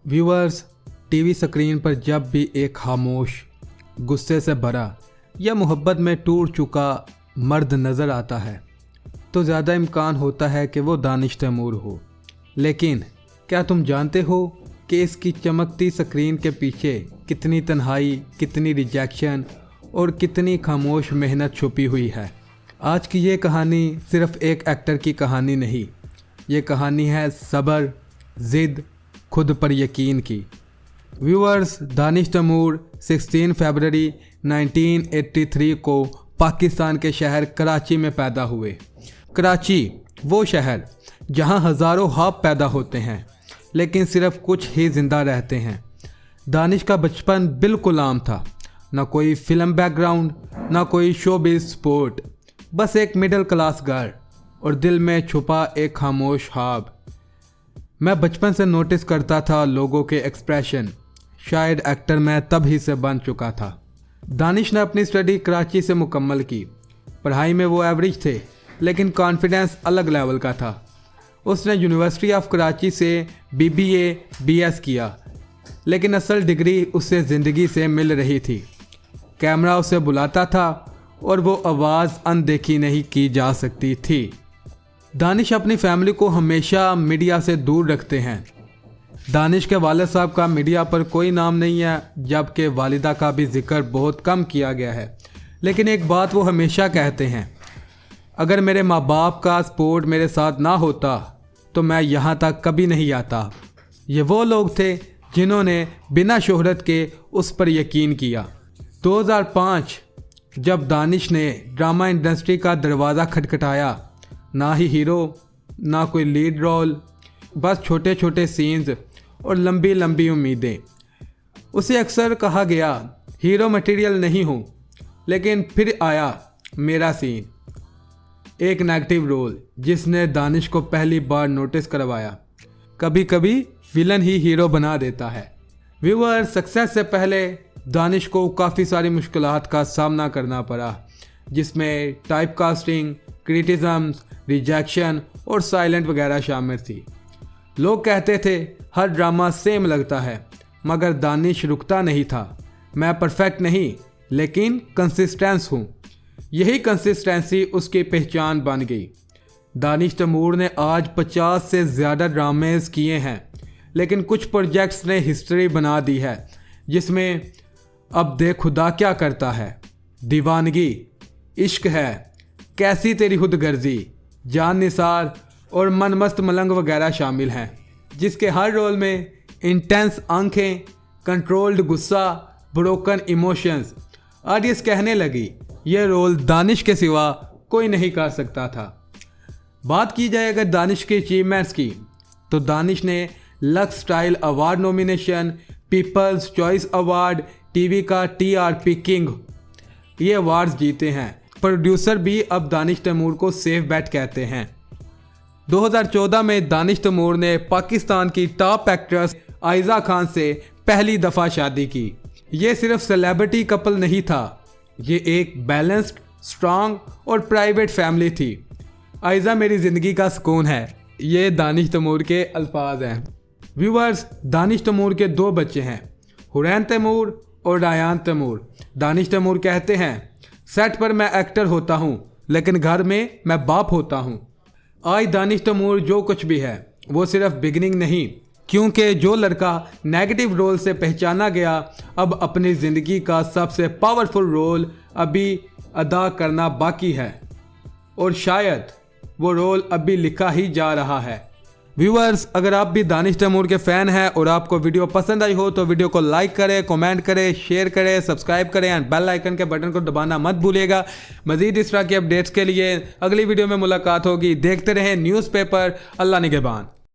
Viewers, TV screen पर जब भी एक खामोश, गुस्से से भरा या मोहब्बत में टूट चुका मर्द नज़र आता है तो ज़्यादा इम्कान होता है कि वो दानिश तैमूर हो। लेकिन क्या तुम जानते हो कि इसकी चमकती स्क्रीन के पीछे कितनी तन्हाई, कितनी रिजेक्शन और कितनी खामोश मेहनत छुपी हुई है। आज की ये कहानी सिर्फ एक एक्टर की कहानी नहीं, ये कहानी है सब्र, ज़िद, खुद पर यकीन की। व्यूअर्स, दानिश तैमूर 16 फरवरी 1983 को पाकिस्तान के शहर कराची में पैदा हुए। कराची वो शहर जहां हज़ारों ख्वाब पैदा होते हैं लेकिन सिर्फ कुछ ही ज़िंदा रहते हैं। दानिश का बचपन बिल्कुल आम था, ना कोई फिल्म बैकग्राउंड, ना कोई शोबिज़ स्पोर्ट, बस एक मिडिल क्लास घर और दिल में छुपा एक खामोश ख्वाब। मैं बचपन से नोटिस करता था लोगों के एक्सप्रेशन, शायद एक्टर मैं तब ही से बन चुका था। दानिश ने अपनी स्टडी कराची से मुकम्मल की। पढ़ाई में वो एवरेज थे लेकिन कॉन्फिडेंस अलग लेवल का था। उसने यूनिवर्सिटी ऑफ कराची से BBA BS किया, लेकिन असल डिग्री उससे ज़िंदगी से मिल रही थी। कैमरा उसे बुलाता था और वो आवाज़ अनदेखी नहीं की जा सकती थी। दानिश अपनी फैमिली को हमेशा मीडिया से दूर रखते हैं। दानिश के वालिद साहब का मीडिया पर कोई नाम नहीं है, जबकि वालिदा का भी जिक्र बहुत कम किया गया है। लेकिन एक बात वो हमेशा कहते हैं, अगर मेरे माँ बाप का सपोर्ट मेरे साथ ना होता तो मैं यहाँ तक कभी नहीं आता। ये वो लोग थे जिन्होंने बिना शोहरत के उस पर यकीन किया। 2005 जब दानिश ने ड्रामा इंडस्ट्री का दरवाज़ा खटखटाया, ना ही हीरो, ना कोई लीड रोल, बस छोटे छोटे सीन्स और लंबी लंबी उम्मीदें। उसे अक्सर कहा गया हीरो मटेरियल नहीं हूँ, लेकिन फिर आया मेरा सीन, एक नेगेटिव रोल जिसने दानिश को पहली बार नोटिस करवाया। कभी कभी विलन ही हीरो बना देता है। व्यूअर, सक्सेस से पहले दानिश को काफ़ी सारी मुश्किलात का सामना करना पड़ा, जिसमें टाइप कास्टिंग, क्रिटिज़म, रिजेक्शन और साइलेंट वगैरह शामिल थी। लोग कहते थे हर ड्रामा सेम लगता है, मगर दानिश रुकता नहीं था। मैं परफेक्ट नहीं लेकिन कंसिस्टेंस हूँ। यही कंसिस्टेंसी उसकी पहचान बन गई। दानिश तैमूर ने आज 50 से ज़्यादा ड्रामेज किए हैं, लेकिन कुछ प्रोजेक्ट्स ने हिस्ट्री बना दी है, जिसमें अब देख खुदा क्या करता है, दीवानगी, इश्क है, कैसी तेरी खुदगर्जी, जान निसार और मन मस्त मलंग वगैरह शामिल हैं, जिसके हर रोल में इंटेंस आंखें, कंट्रोल्ड गुस्सा, ब्रोकन इमोशंस। ऑडियंस कहने लगी यह रोल दानिश के सिवा कोई नहीं कर सकता था। बात की जाए अगर दानिश के अचीवमेंट्स की, तो दानिश ने lux style award nomination, people's choice award, TV का TRP किंग, ये अवार्ड्स जीते हैं। प्रोड्यूसर भी अब दानिश तैमूर को सेफ बेट कहते हैं। 2014 में दानिश तैमूर ने पाकिस्तान की टॉप एक्ट्रेस आयजा खान से पहली दफ़ा शादी की। ये सिर्फ सेलिब्रिटी कपल नहीं था, ये एक बैलेंस्ड, स्ट्रांग और प्राइवेट फैमिली थी। आयजा मेरी ज़िंदगी का सुकून है, ये दानिश तैमूर के अल्फाज हैं। व्यूअर्स, दानिश तैमूर के 2 बच्चे हैं, हुरैन तैमूर और रायान तैमूर। दानिश तैमूर कहते हैं सेट पर मैं एक्टर होता हूँ, लेकिन घर में मैं बाप होता हूँ। आज दानिश तैमूर जो कुछ भी है वो सिर्फ बिगिनिंग नहीं, क्योंकि जो लड़का नेगेटिव रोल से पहचाना गया अब अपनी ज़िंदगी का सबसे पावरफुल रोल अभी अदा करना बाकी है, और शायद वो रोल अभी लिखा ही जा रहा है। व्यूअर्स, अगर आप भी दानिश तैमूर के फ़ैन हैं और आपको वीडियो पसंद आई हो तो वीडियो को लाइक करें, कमेंट करें, शेयर करें, सब्सक्राइब करें एंड बेल आइकन के बटन को दबाना मत भूलिएगा। मज़ीद इस तरह की अपडेट्स के लिए अगली वीडियो में मुलाकात होगी। देखते रहें न्यूज़पेपर। अल्लाह निगहबान।